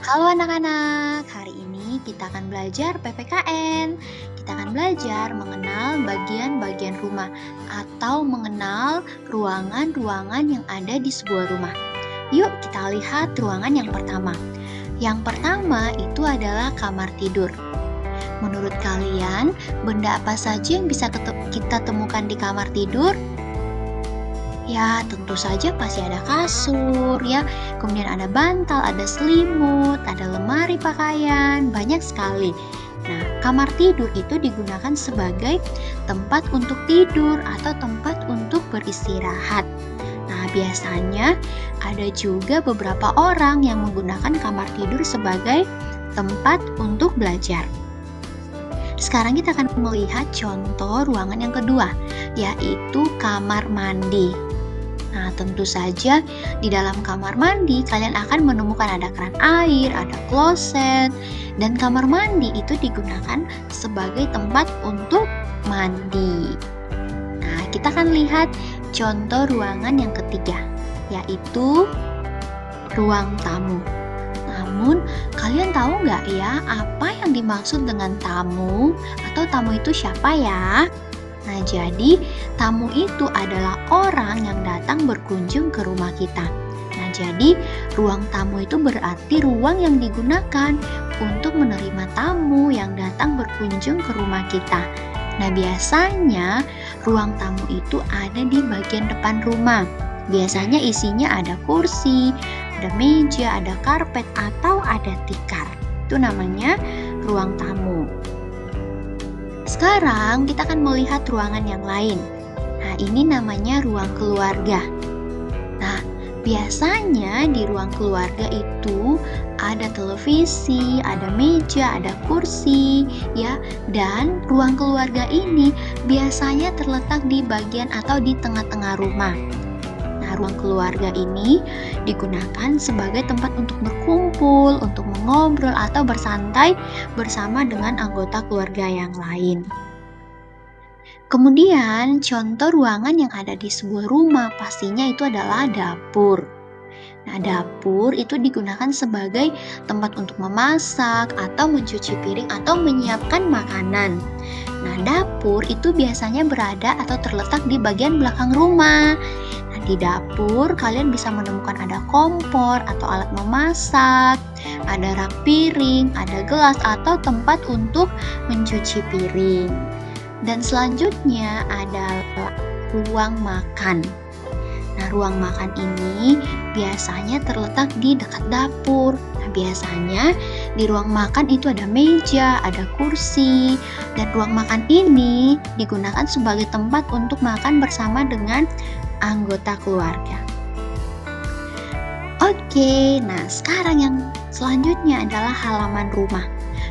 Halo anak-anak, hari ini kita akan belajar PPKN. Kita akan belajar mengenal bagian-bagian rumah atau mengenal ruangan-ruangan yang ada di sebuah rumah. Yuk kita lihat ruangan yang pertama. Yang pertama itu adalah kamar tidur. Menurut kalian, benda apa saja yang bisa kita temukan di kamar tidur? Ya, tentu saja pasti ada kasur ya, kemudian ada bantal, ada selimut, ada lemari pakaian, banyak sekali. Nah, kamar tidur itu digunakan sebagai tempat untuk tidur atau tempat untuk beristirahat. Nah, biasanya ada juga beberapa orang yang menggunakan kamar tidur sebagai tempat untuk belajar. Sekarang kita akan melihat contoh ruangan yang kedua, yaitu kamar mandi. Nah, tentu saja di dalam kamar mandi kalian akan menemukan ada keran air, ada kloset, dan kamar mandi itu digunakan sebagai tempat untuk mandi. Nah, kita akan lihat contoh ruangan yang ketiga, yaitu ruang tamu. Namun, kalian tahu nggak ya apa yang dimaksud dengan tamu atau tamu itu siapa ya? Nah, jadi tamu itu adalah orang yang datang berkunjung ke rumah kita. Nah, jadi ruang tamu itu berarti ruang yang digunakan untuk menerima tamu yang datang berkunjung ke rumah kita. Nah, biasanya ruang tamu itu ada di bagian depan rumah. Biasanya isinya ada kursi, ada meja, ada karpet, atau ada tikar. Itu namanya ruang tamu. Sekarang kita akan melihat ruangan yang lain. Nah, ini namanya ruang keluarga. Nah, biasanya di ruang keluarga itu ada televisi, ada meja, ada kursi, ya. Dan ruang keluarga ini biasanya terletak di bagian atau di tengah-tengah rumah. Nah, ruang keluarga ini digunakan sebagai tempat untuk berkumpul, untuk mengobrol atau bersantai bersama dengan anggota keluarga yang lain. Kemudian, contoh ruangan yang ada di sebuah rumah pastinya itu adalah dapur. Nah, dapur itu digunakan sebagai tempat untuk memasak atau mencuci piring atau menyiapkan makanan. Nah, dapur itu biasanya berada atau terletak di bagian belakang rumah. Nah, di dapur kalian bisa menemukan ada kompor atau alat memasak, ada rak piring, ada gelas atau tempat untuk mencuci piring. Dan selanjutnya adalah ruang makan. Nah, ruang makan ini biasanya terletak di dekat dapur. Nah, biasanya di ruang makan itu ada meja, ada kursi, dan ruang makan ini digunakan sebagai tempat untuk makan bersama dengan anggota keluarga. Oke, nah sekarang yang selanjutnya adalah halaman rumah.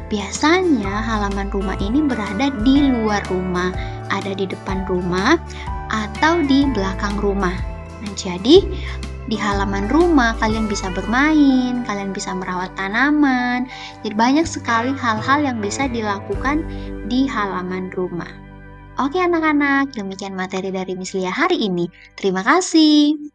Biasanya halaman rumah ini berada di luar rumah, ada di depan rumah atau di belakang rumah. Nah, jadi di halaman rumah kalian bisa bermain, kalian bisa merawat tanaman. Jadi banyak sekali hal-hal yang bisa dilakukan di halaman rumah. Oke anak-anak, demikian materi dari Miss Lia hari ini. Terima kasih.